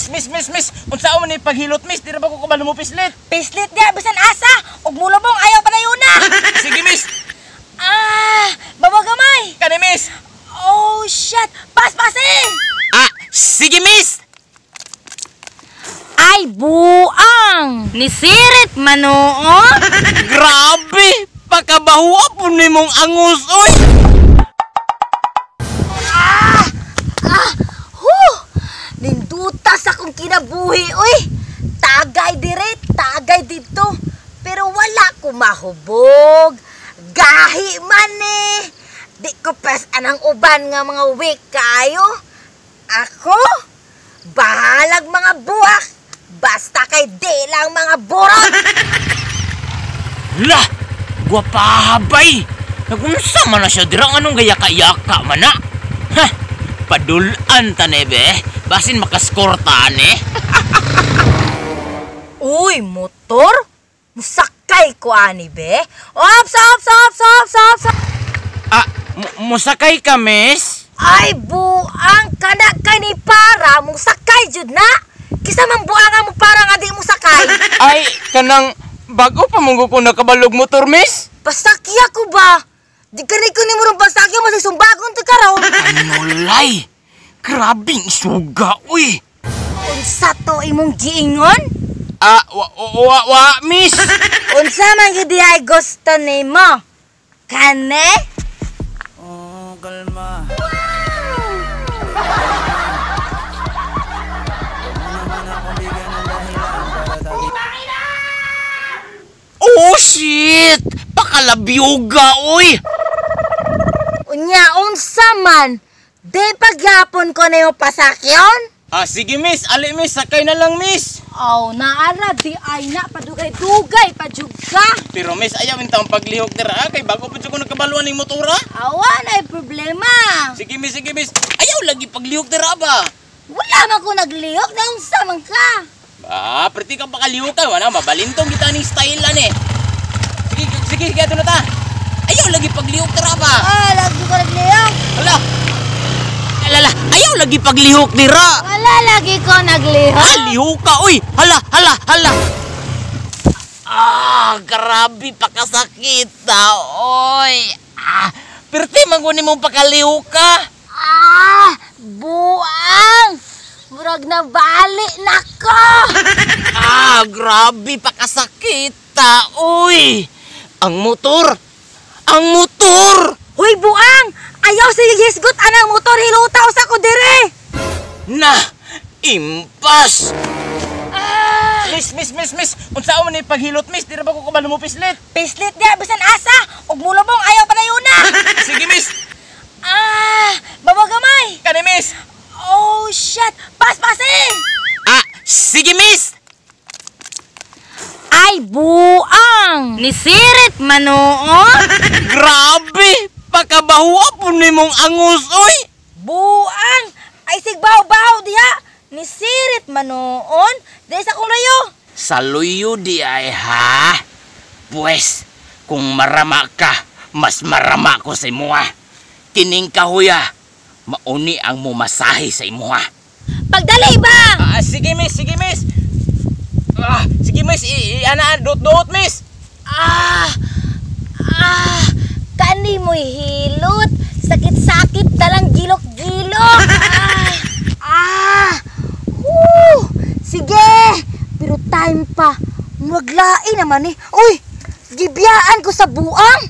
Miss. Unsa man ni paghilot, miss? Di ra ba ko kabalo mo pislit? Pislit dia bisan asa ug mulubong ayaw pa na yun na. Sige, miss. Bawa gamay. Kani, miss. Oh shit, paspasin. Sige, miss. Ay buang, nisirit manoo. Grabe, pakabahuwa po ni mong angus, oy. Nindutas akong kinabuhi, oy. Tagay dire, tagay dito. Pero wala ko mahubog. Gahi man eh. Di ko pas anang uban nga mga week kayo. Ako, bahalag mga buwak. Basta kay di lang mga burot. Lah, guwapahabay. Nagunsa man na siya dirang anong gayaka-yaka man na. Padulan ta nebe. Basin makaskortaan eh. Uy, motor? Musakay ko ani be. Ops. Musakay ka, miss? Ay buang kana kani para mong sakay jud na. Kisa man buang mo para nga di mo sakay. Ay, kanang bago pa mong ko nakabalog motor, miss? Pasakya ko ba? Di kani ko ni mo ron pasakya masisumbagon to karon. Anulay. Grabing suga, uy. Unsa to imong giingon? Miss. Unsa man gid ay gusto nimo? Kane? Oh, kalma. Oh, shit! Pakalabyoga, uy! Unya, unsa man? Di pagyapon ko na yung pasakyon? Sige, miss. Ali, miss. Sakay na lang, miss. Oh, naara di ay na padugay-dugay pa juga. Pero, miss, ayaw yung taong paglihok tira. Kay bago pa ko nagkabaluan ng motora. Awa na problema. Sige, miss. Ayaw lagi paglihok tira ba? Wala man ko naglihok na unsa man ka. Perti ka pakalihok ka. Wala, mabalintong kita ni style eh. Sige, ito na ta. Ayaw lagi paglihok tira ba? Lagi ko naglihok. Alala, ayaw lagi paglihok tira. Wala lagi ko naglihok. Lihok ka, uy. Hala. Grabe, pakasakita, oy. Perti mangunin mong pakalihok ka. Buang. Murag na bali na ko. Grabe, pakasakita, uy. Ang motor. Hoy, buang. Ayaw sige hisgot anang motor hilutaw sa ko dire. Na, impas. Miss. Unsa man ni paghilot, miss? Di ra ba ko kabalo mo pislit? Pislit dia bisan asa ug mulubong ayaw pa na yun na. Sige, miss. Bawa gamay. Kani, miss. Oh shit, paspasin. Sige, miss. Ay buang, nisirit manoo. Grabe, pakabahuwa po ni mong angus, oy. Buang, ay sigbaw-baw diha. Nisirit manoon, dahil sa kong layo. Sa luyo di ay ha? Pues, kung marama ka, mas marama ko sa imuha. Kining kahuya, mauni ang mumasahe sa imuha. Pagdali ba? Sige, miss. Sige, miss. Doot, miss. Kani mo'y hilot. Sakit-sakit dalang gilok-gilok. Sige, pero time pa. Maglain naman eh. Uy, gibiyaan ko sa buang.